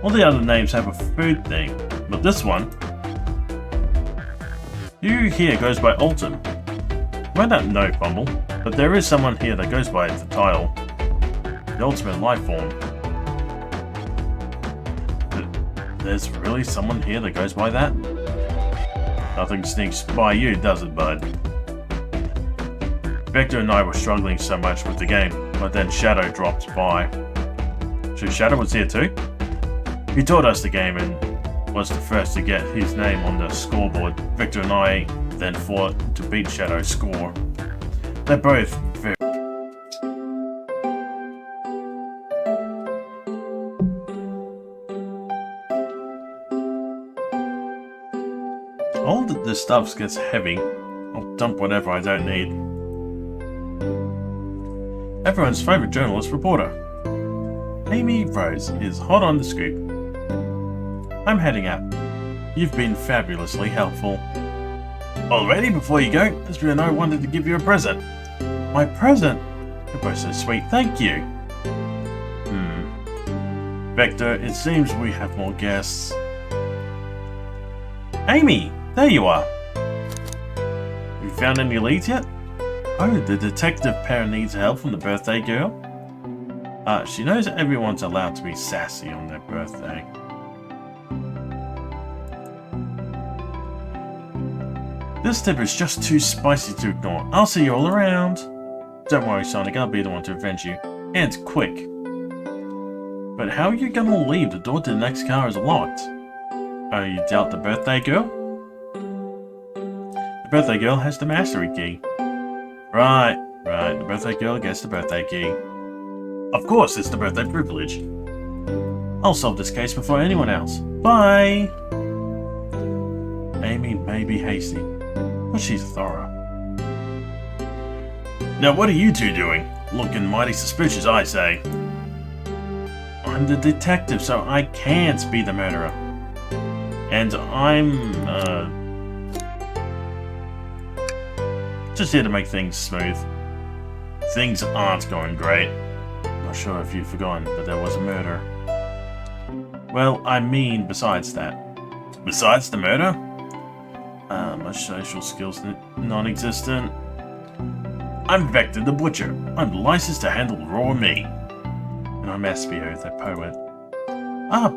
All the other names have a food thing, but this one, you here goes by Ultim. You might not know Fumble, but there is someone here that goes by the title, the ultimate life form. There's really someone here that goes by that? Nothing sneaks by you, does it, bud? Vector and I were struggling so much with the game, but then Shadow dropped by. So Shadow was here too? He taught us the game and was the first to get his name on the scoreboard. Victor and I then fought to beat Shadow's score. They're both very... All this stuff gets heavy. I'll dump whatever I don't need. Everyone's favourite journalist reporter. Amy Rose is hot on the scoop. I'm heading out. You've been fabulously helpful. Already, before you go, Esbjorn and I wanted to give you a present. My present? You're both so sweet, thank you. Vector, it seems we have more guests. Amy, there you are. Have you found any leads yet? Oh, the detective pair needs help from the birthday girl. She knows everyone's allowed to be sassy on their birthday. This tip is just too spicy to ignore. I'll see you all around. Don't worry, Sonic, I'll be the one to avenge you. And quick. But how are you gonna leave? The door to the next car is locked. Oh, you doubt the birthday girl? The birthday girl has the mastery key. Right. The birthday girl gets the birthday key. Of course, it's the birthday privilege. I'll solve this case before anyone else. Bye! Amy may be hasty, but she's thorough. Now what are you two doing? Looking mighty suspicious, I say. I'm the detective, so I can't be the murderer. And I'm, just here to make things smooth. Things aren't going great. Not sure if you've forgotten, but there was a murder. Well, I mean besides that. Besides the murder? My social skills non-existent. I'm Vector the Butcher. I'm licensed to handle raw meat. And I'm Espio the Poet.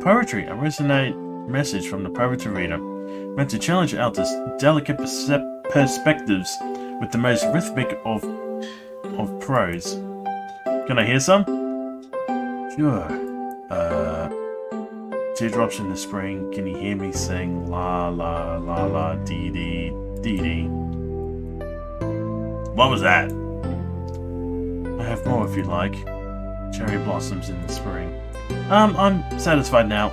Poetry. A resonate message from the poetry reader. Meant to challenge out this delicate perspectives with the most rhythmic of prose. Can I hear some? Sure. Teardrops in the spring, can you hear me sing la la la la dee dee dee dee? What was that? I have more if you like. Cherry blossoms in the spring. I'm satisfied now.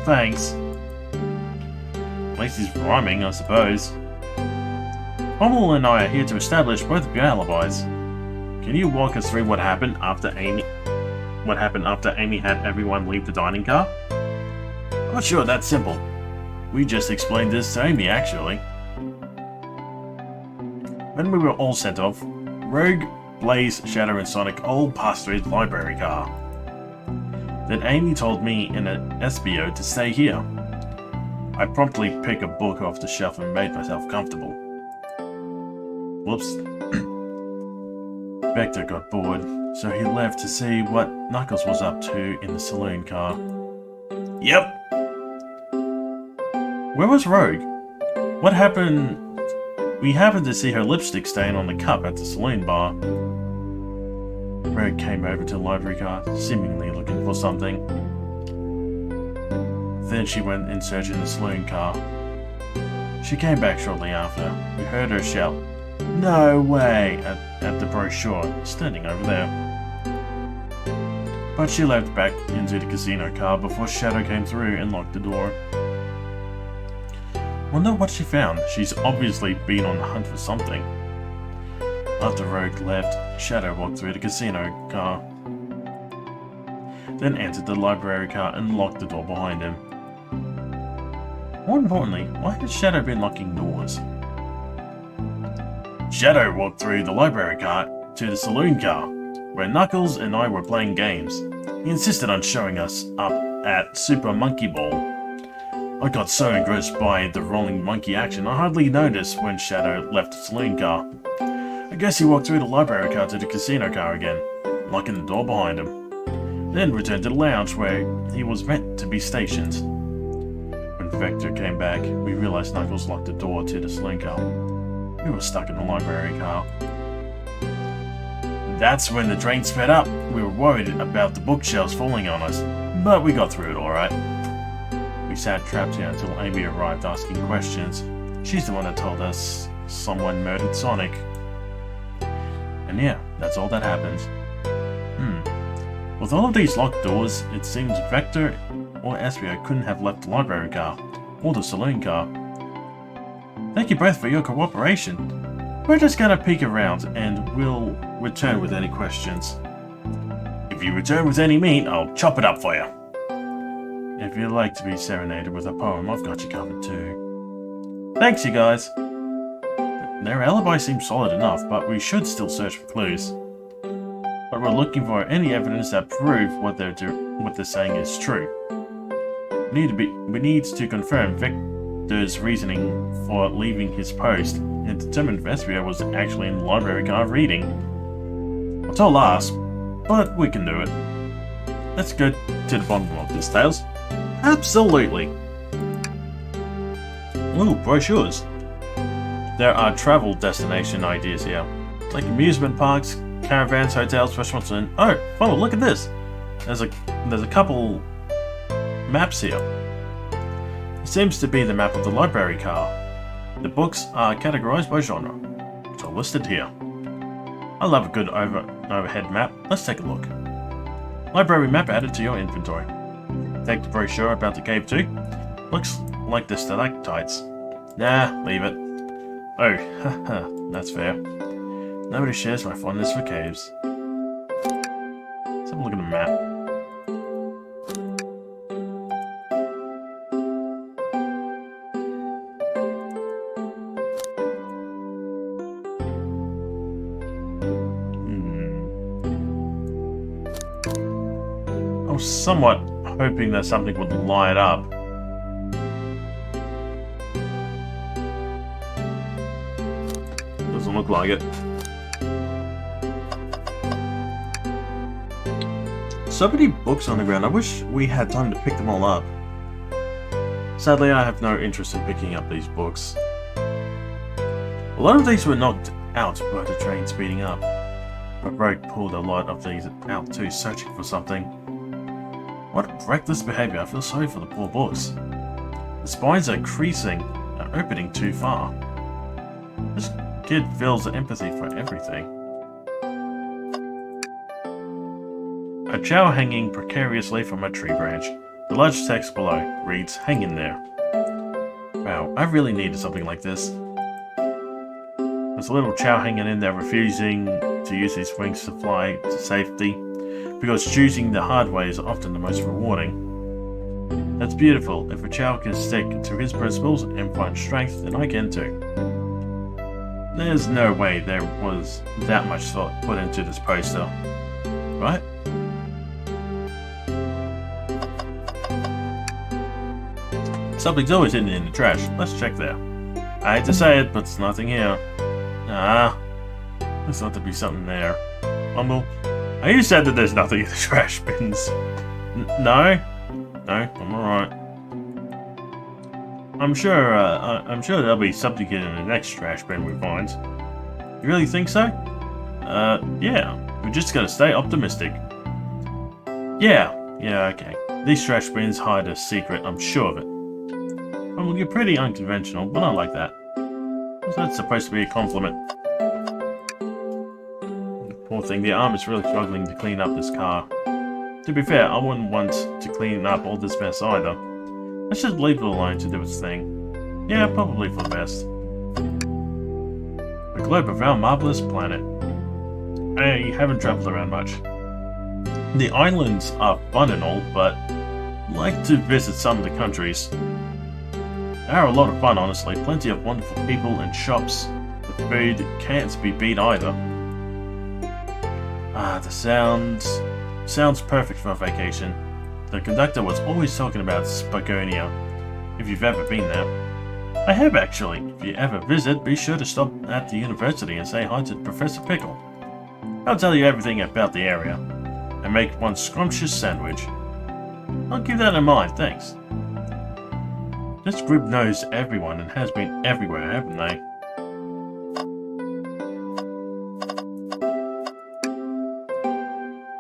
Thanks. At least he's rhyming, I suppose. Fumble and I are here to establish both of your alibis. Can you walk us through what happened after Amy had everyone leave the dining car? Oh sure, that's simple. We just explained this to Amy, actually. When we were all sent off, Rogue, Blaze, Shadow and Sonic all passed through the library car. Then Amy told me in an SBO to stay here. I promptly picked a book off the shelf and made myself comfortable. Whoops. Vector got bored, so he left to see what Knuckles was up to in the saloon car. Yep. Where was Rogue? What happened? We happened to see her lipstick stain on the cup at the saloon bar. Rogue came over to the library car, seemingly looking for something. Then she went in search of the saloon car. She came back shortly after. We heard her shout, "No way!" at the brochure standing over there. But she left back into the casino car before Shadow came through and locked the door. Wonder what she found. She's obviously been on the hunt for something. After Rogue left, Shadow walked through the casino car, then entered the library car and locked the door behind him. More importantly, why has Shadow been locking doors? Shadow walked through the library car to the saloon car, where Knuckles and I were playing games. He insisted on showing us up at Super Monkey Ball. I got so engrossed by the rolling monkey action I hardly noticed when Shadow left the saloon car. I guess he walked through the library car to the casino car again, locking the door behind him. Then returned to the lounge where he was meant to be stationed. When Vector came back, we realized Knuckles locked the door to the saloon car. We were stuck in the library car. That's when the train sped up. We were worried about the bookshelves falling on us, but we got through it alright. We sat trapped here until Amy arrived asking questions. She's the one that told us someone murdered Sonic. And yeah, that's all that happened. With all of these locked doors, it seems Vector or Espio couldn't have left the library car, or the saloon car. Thank you both for your cooperation. We're just gonna peek around, and we'll return with any questions. If you return with any meat, I'll chop it up for you. If you'd like to be serenaded with a poem, I've got you covered too. Thanks, you guys. Their alibi seems solid enough, but we should still search for clues. But we're looking for any evidence that proves what they're saying is true. We need to confirm Victor's reasoning for leaving his post and determine if Espio was actually in the library car reading. It's all ask, but we can do it. Let's go to the bottom of this, Tails. Absolutely. Ooh, brochures. There are travel destination ideas here, like amusement parks, caravans, hotels, restaurants, and oh, follow! Look at this. There's a couple maps here. It seems to be the map of the library car. The books are categorized by genre, which are listed here. I love a good overhead map. Let's take a look. Library map added to your inventory. Take the brochure about the cave too. Looks like the stalactites. Nah, leave it. Oh, haha, that's fair. Nobody shares my fondness for caves. Let's have a look at the map. I was somewhat hoping that something would light up. Doesn't look like it. So many books on the ground, I wish we had time to pick them all up. Sadly, I have no interest in picking up these books. A lot of these were knocked out by the train speeding up, but Rogue pulled a lot of these out too, searching for something. What reckless behavior, I feel sorry for the poor books. The spines are creasing and opening too far. This kid feels empathy for everything. A chow hanging precariously from a tree branch. The large text below reads, "Hang in there." Wow, I really needed something like this. There's a little chow hanging in there refusing to use his wings to fly to safety, because choosing the hard way is often the most rewarding. That's beautiful. If a chow can stick to his principles and find strength, then I can too. There's no way there was that much thought put into this poster, right? Something's always hidden in the trash. Let's check there. I hate to say it, but there's nothing here. Ah, there's not to be something there. Fumble. You said that there's nothing in the trash bins. No? No, I'm alright. I'm sure there'll be something in the next trash bin we find. You really think so? Yeah. We just gotta stay optimistic. Yeah, okay. These trash bins hide a secret, I'm sure of it. Well, you're pretty unconventional, but I like that. That's supposed to be a compliment. Poor thing, the arm is really struggling to clean up this car. To be fair, I wouldn't want to clean up all this mess either. Let's just leave it alone to do its thing. Yeah, probably for the best. The globe of our marvelous planet. I haven't traveled around much. The islands are fun and all, but I'd like to visit some of the countries. They are a lot of fun, honestly. Plenty of wonderful people and shops. The food can't be beat either. The sounds perfect for a vacation. The conductor was always talking about Spagonia, if you've ever been there. I have actually. If you ever visit, be sure to stop at the university and say hi to Professor Pickle. I'll tell you everything about the area, and make one scrumptious sandwich. I'll keep that in mind, thanks. This group knows everyone and has been everywhere, haven't they?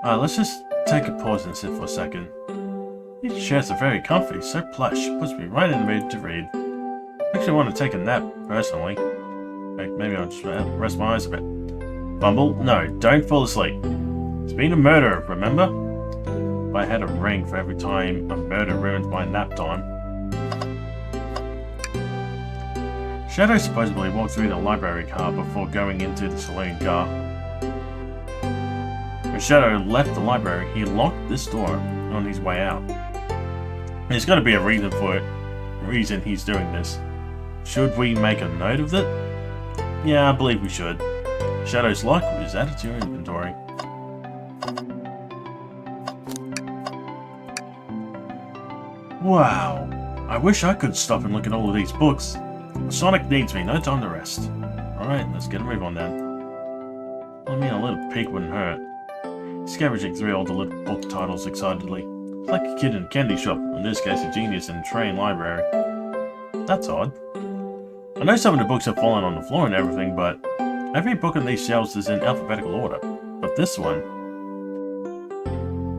Let's just take a pause and sit for a second. These chairs are very comfy, so plush, puts me right in the mood to read. I actually want to take a nap, personally. Maybe I'll just rest my eyes a bit. Fumble? No, don't fall asleep. It's been a murder, remember? If I had a ring for every time a murder ruined my nap time. Shadow supposedly walked through the library car before going into the saloon car. When Shadow left the library, he locked this door on his way out. There's got to be a reason he's doing this. Should we make a note of it? Yeah, I believe we should. Shadow's lock is added to your inventory. Wow, I wish I could stop and look at all of these books. Sonic needs me, no time to rest. Alright, let's get a move on then. I mean, a little peek wouldn't hurt. Scavenging through all the little book titles excitedly. It's like a kid in a candy shop, in this case a genius in a train library. That's odd. I know some of the books have fallen on the floor and everything, but every book on these shelves is in alphabetical order. But this one...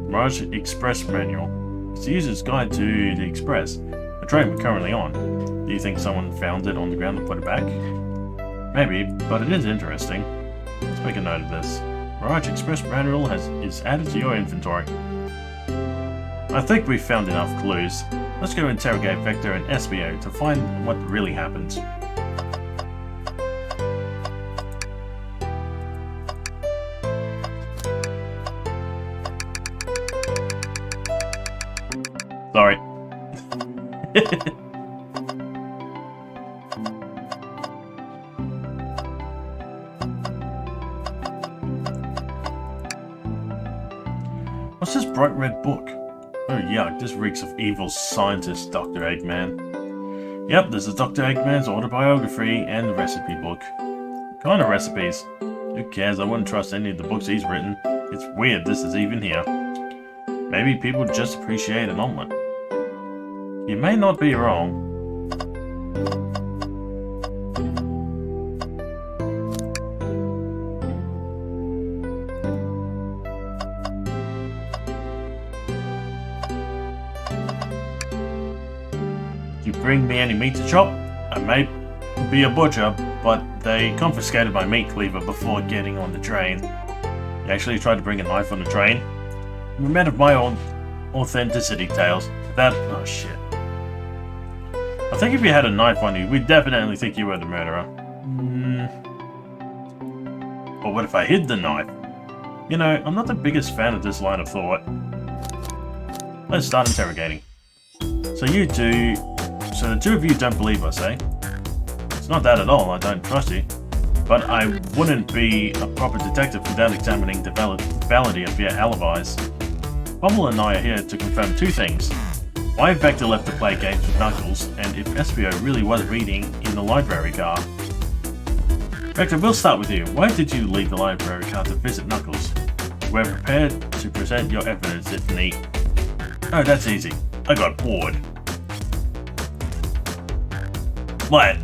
Mirage Express Manual. It's the user's guide to the Express, a train we're currently on. Do you think someone found it on the ground and put it back? Maybe, but it is interesting. Let's make a note of this. Mirage Express Manual is added to your inventory. I think we've found enough clues. Let's go interrogate Vector and SBO to find what really happened. Sorry. What's this bright red book? Oh yuck, this reeks of evil scientist, Dr. Eggman. Yep, this is Dr. Eggman's autobiography and the recipe book. What kind of recipes? Who cares, I wouldn't trust any of the books he's written. It's weird this is even here. Maybe people just appreciate an omelet. You may not be wrong. You bring me any meat to chop? I may be a butcher, but they confiscated my meat cleaver before getting on the train. You actually tried to bring a knife on the train? I'm a man of my own authenticity, Tails. That... oh shit. I think if you had a knife on you, we'd definitely think you were the murderer. But what if I hid the knife? You know, I'm not the biggest fan of this line of thought. Let's start interrogating. So the two of you don't believe us, eh? It's not that at all, I don't trust you. But I wouldn't be a proper detective without examining the validity of your alibis. Fumble and I are here to confirm two things. Why Vector left to play games with Knuckles, and if SBO really was reading in the library car. Vector, we'll start with you. Why did you leave the library car to visit Knuckles? We're prepared to present your evidence if need. Oh, that's easy. I got bored. What?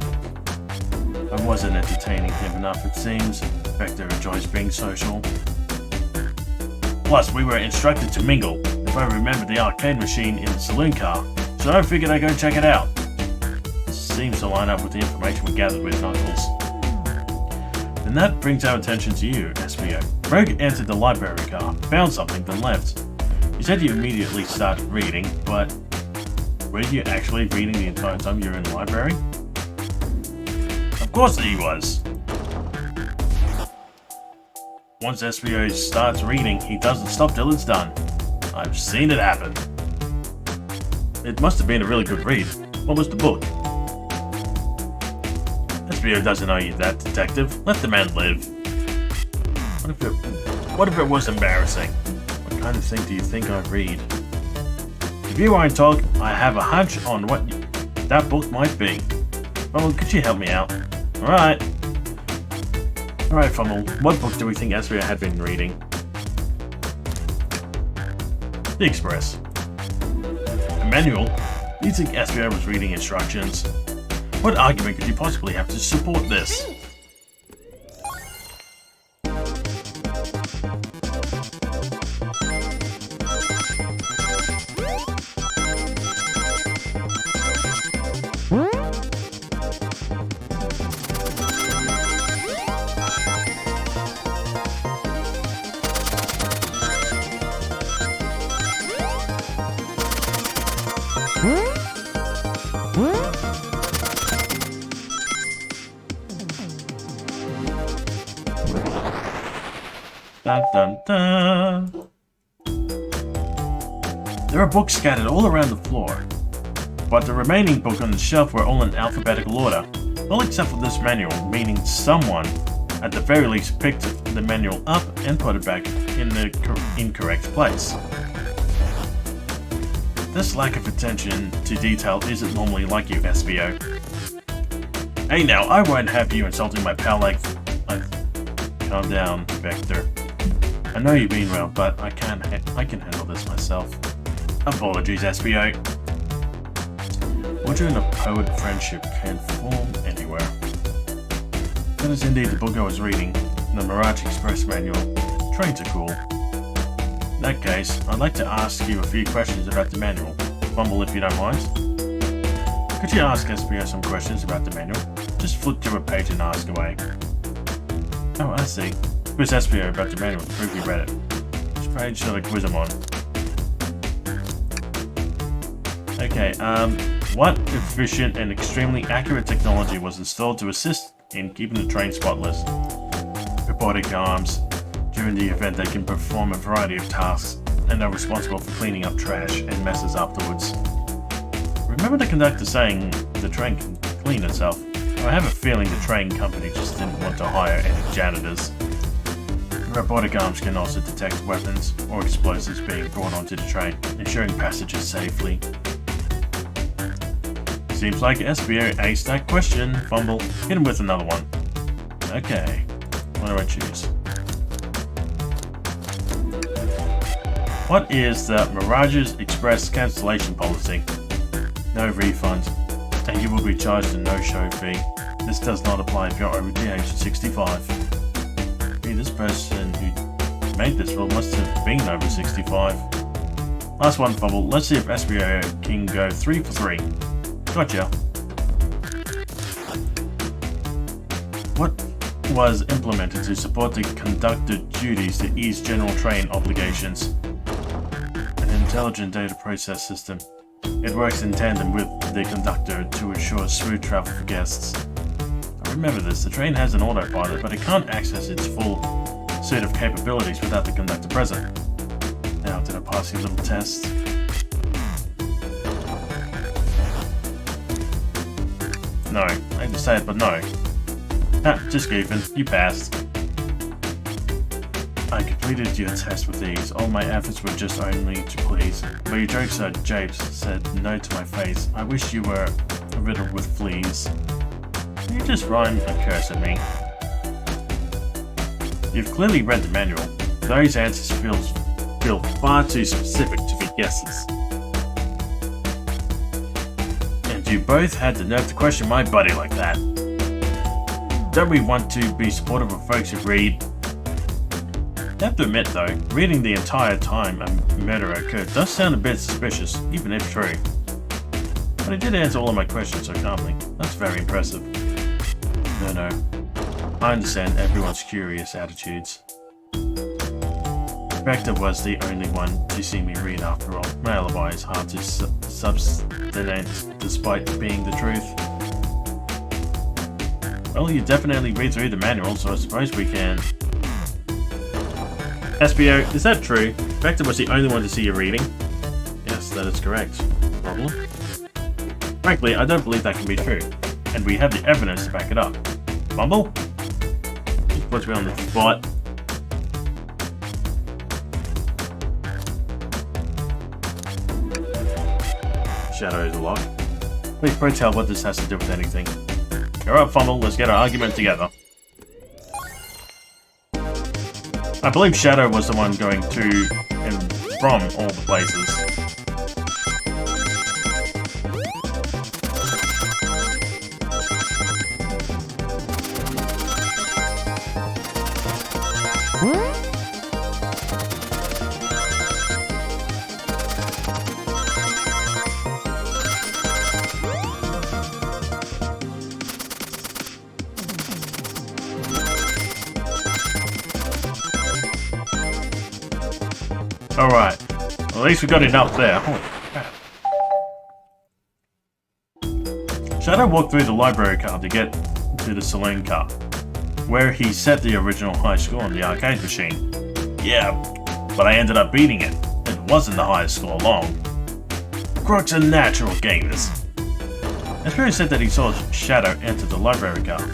I wasn't entertaining him enough, it seems. Vector enjoys being social. Plus, we were instructed to mingle, if I remember the arcade machine in the saloon car, so I figured I'd go check it out. This seems to line up with the information we gathered with Knuckles. Then that brings our attention to you, SBO. Rogue entered the library car, found something, then left. You said you immediately started reading, but were you actually reading the entire time you were in the library? Of course he was! Once SBO starts reading, he doesn't stop till it's done. I've seen it happen. It must have been a really good read. What was the book? SBO doesn't owe you that, detective. Let the man live. What if it was embarrassing? What kind of thing do you think I read? If you won't talk, I have a hunch on what that book might be. Fumble, could you help me out? Alright. Alright, Fumble, what book do we think Aspia had been reading? The Express. A manual? Do you think Aspia was reading instructions? What argument could you possibly have to support this? Dun, dun, dun. There are books scattered all around the floor, but the remaining books on the shelf were all in alphabetical order, all except for this manual, meaning someone, at the very least, picked the manual up and put it back in the incorrect place. This lack of attention to detail isn't normally like you, SBO. Hey now, I won't have you insulting my pal like... Calm down, Vector. I know you mean well, but I can handle this myself. Apologies, SBO. Fortune and a poet friendship can form anywhere. That is indeed the book I was reading, the Mirage Express manual. Trains are cool. In that case, I'd like to ask you a few questions about the manual. Fumble if you don't mind. Could you ask SBO some questions about the manual? Just flip through a page and ask away. Oh, I see. Quiz SBO about the manual to prove you read it. Which page should I quiz him on? Okay, what efficient and extremely accurate technology was installed to assist in keeping the train spotless? Robotic arms. During the event, they can perform a variety of tasks and are responsible for cleaning up trash and messes afterwards. Remember the conductor saying the train can clean itself? I have a feeling the train company just didn't want to hire any janitors. Robotic arms can also detect weapons or explosives being brought onto the train, ensuring passage safely. Seems like SBO aced that question. Fumble, hit him with another one. Okay, what do I choose? What is the Mirage's Express cancellation policy? No refund, and you will be charged a no-show fee. This does not apply if you're over the age of 65. Hey, this person who made this rule must have been over 65. Last one, Fumble. Let's see if SBO can go 3 for 3. Gotcha. What was implemented to support the conductor duties to ease general train obligations? An intelligent data process system. It works in tandem with the conductor to ensure smooth travel for guests. I remember this, the train has an autopilot, but it can't access its full suite of capabilities without the conductor present. Now, did I pass your little test? No, I hate to say it, but no. Ah, just goofing, you passed. I completed your test with ease. All my efforts were just only to please. But your jokes are japes, said no to my face. I wish you were riddled with fleas. You just rhymed a curse at me. You've clearly read the manual. Those answers feel far too specific to be guesses. And you both had the nerve to question my buddy like that. Don't we want to be supportive of folks who read? I have to admit though, reading the entire time a murder occurred does sound a bit suspicious, even if true. But I did answer all of my questions so calmly. That's very impressive. No. I understand everyone's curious attitudes. Vector was the only one to see me read after all. My alibi is hard to substantiate despite being the truth. Well, you definitely read through the manual, so I suppose we can... SBO, is that true? Vector was the only one to see you reading? Yes, that is correct. Problem? Frankly, I don't believe that can be true, and we have the evidence to back it up. Fumble? He puts me on the spot. Shadow to lock. Please pray tell what this has to do with anything. You're up, Fumble. Let's get our argument together. I believe Shadow was the one going to and from all the places. Alright, well, at least we got enough there. Holy crap. Shadow walked through the library car to get to the saloon car, where he set the original high score on the arcade machine. Yeah, but I ended up beating it. It wasn't the highest score long. Crooks are natural gamers. Espero said that he saw Shadow enter the library car,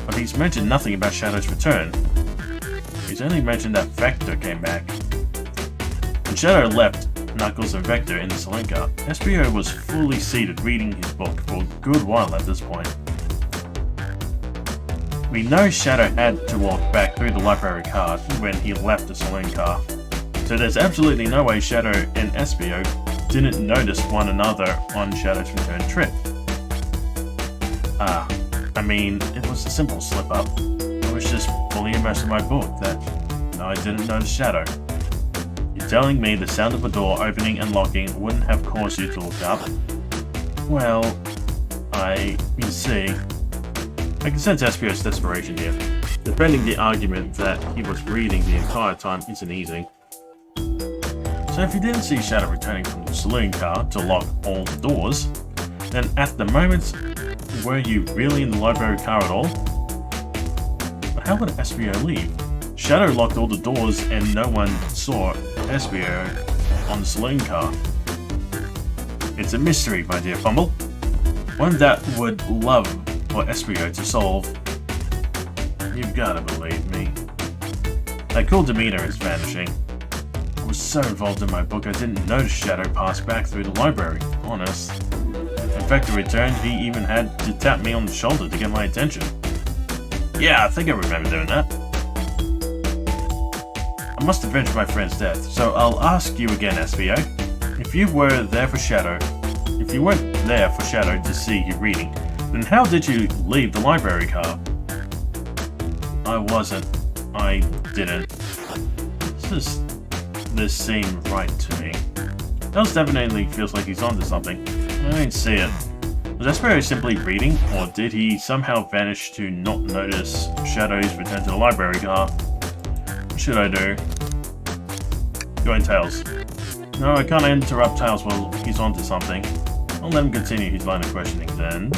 but he's mentioned nothing about Shadow's return. He's only mentioned that Vector came back. When Shadow left Knuckles and Vector in the saloon car, SBO was fully seated reading his book for a good while at this point. We know Shadow had to walk back through the library car when he left the saloon car, so there's absolutely no way Shadow and SBO didn't notice one another on Shadow's return trip. I mean, it was a simple slip-up. I was just fully immersed in my book that I didn't notice Shadow. You're telling me the sound of a door opening and locking wouldn't have caused you to look up? Well, you see, I can sense SPO's desperation here. Defending the argument that he was reading the entire time isn't easy. So if you didn't see Shadow returning from the saloon car to lock all the doors, then at the moment, were you really in the library car at all? But how would SBO leave? Shadow locked all the doors and no one saw SBO on the saloon car. It's a mystery, my dear Fumble. One that would love for SBO to solve. You've gotta believe me. That cool demeanor is vanishing. I was so involved in my book I didn't notice Shadow pass back through the library, honest. In fact, to return, he even had to tap me on the shoulder to get my attention. Yeah, I think I remember doing that. I must avenge my friend's death, so I'll ask you again, SBO. If you weren't there for Shadow to see you reading, then how did you leave the library car? I wasn't. I didn't. This seemed right to me. Nels definitely feels like he's onto something. I don't see it. Was SBO simply reading, or did he somehow vanish to not notice Shadow's return to the library car? What should I do? Join Tails. No, I can't interrupt Tails while he's onto something. I'll let him continue his line of questioning then.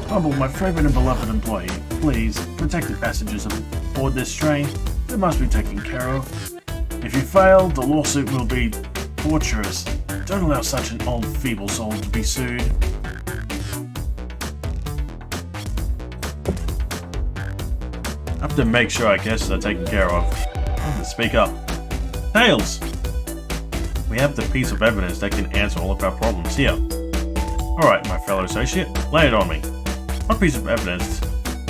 Fumble, my favorite and beloved employee, please protect the passengers aboard this train. They must be taken care of. If you fail, the lawsuit will be torturous. Don't allow such an old, feeble soul to be sued. I have to make sure our guests are taken care of. Speak up. Tails! We have the piece of evidence that can answer all of our problems here. Alright, my fellow associate, lay it on me. What piece of evidence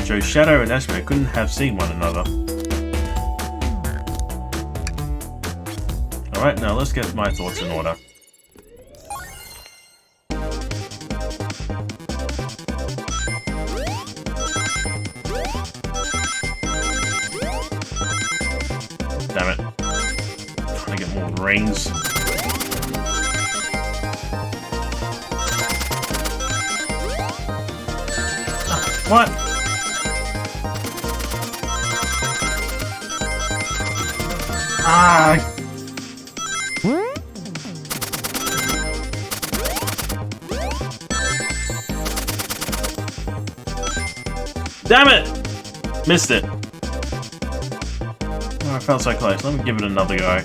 shows Shadow and SBO couldn't have seen one another? Alright, now let's get my thoughts in order. Damn it. Trying to get more rings. What? Ah! Damn it! Missed it. Oh, I felt so close. Let me give it another go.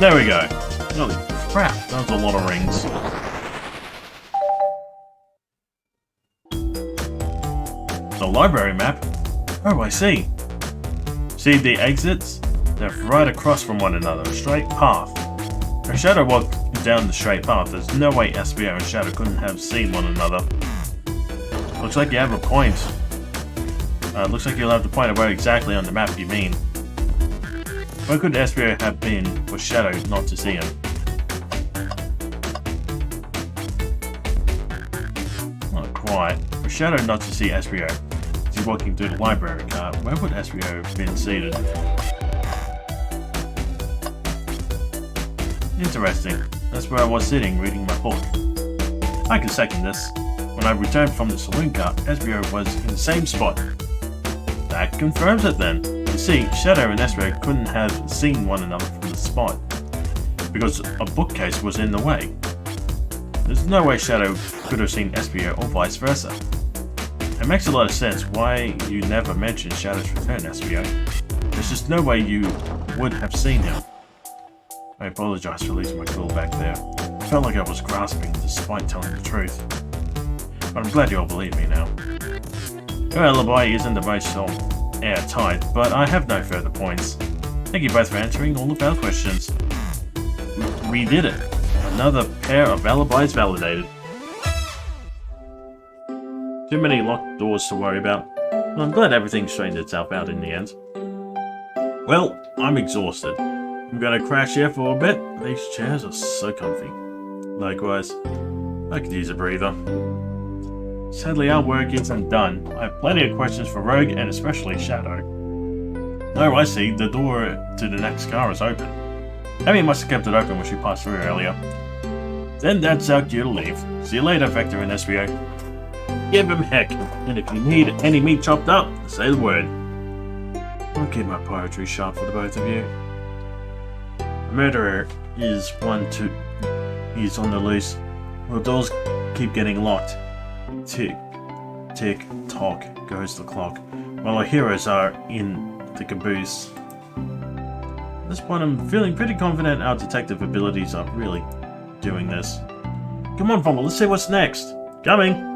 There we go. Holy crap, that was a lot of rings. The library map? Oh, I see. See the exits? They're right across from one another, a straight path. If Shadow walked down the straight path, there's no way SBO and Shadow couldn't have seen one another. Looks like you have a point. Looks like you'll have to point out where exactly on the map you mean. Where could SBO have been for Shadow not to see him? Not quite. For Shadow not to see SBO, as he's walking through the library car, where would SBO have been seated? Interesting. That's where I was sitting, reading my book. I can second this. When I returned from the saloon car, SBO was in the same spot. That confirms it then. You see, Shadow and SBO couldn't have seen one another from the spot, because a bookcase was in the way. There's no way Shadow could have seen SBO or vice versa. It makes a lot of sense why you never mentioned Shadow's return, SBO. There's just no way you would have seen him. I apologize for losing my cool back there. I felt like I was grasping despite telling the truth. But I'm glad you all believe me now. Your alibi isn't the most airtight, but I have no further points. Thank you both for answering all of our questions. We did it. Another pair of alibis validated. Too many locked doors to worry about. Well, I'm glad everything straightened itself out in the end. Well, I'm exhausted. I'm gonna crash here for a bit. These chairs are so comfy. Likewise, I could use a breather. Sadly, our work isn't done. I have plenty of questions for Rogue and especially Shadow. Oh, I see. The door to the next car is open. Amy must have kept it open when she passed through earlier. Then that's our cue to leave. See you later, Vector and SBO. Give him heck, and if you need any meat chopped up, say the word. I'll keep my poetry sharp for the both of you. A murderer is on the loose. Well, doors keep getting locked. Tick, tick, tock goes the clock, while our heroes are in the caboose. At this point, I'm feeling pretty confident our detective abilities are really doing this. Come on, Fumble, let's see what's next. Coming!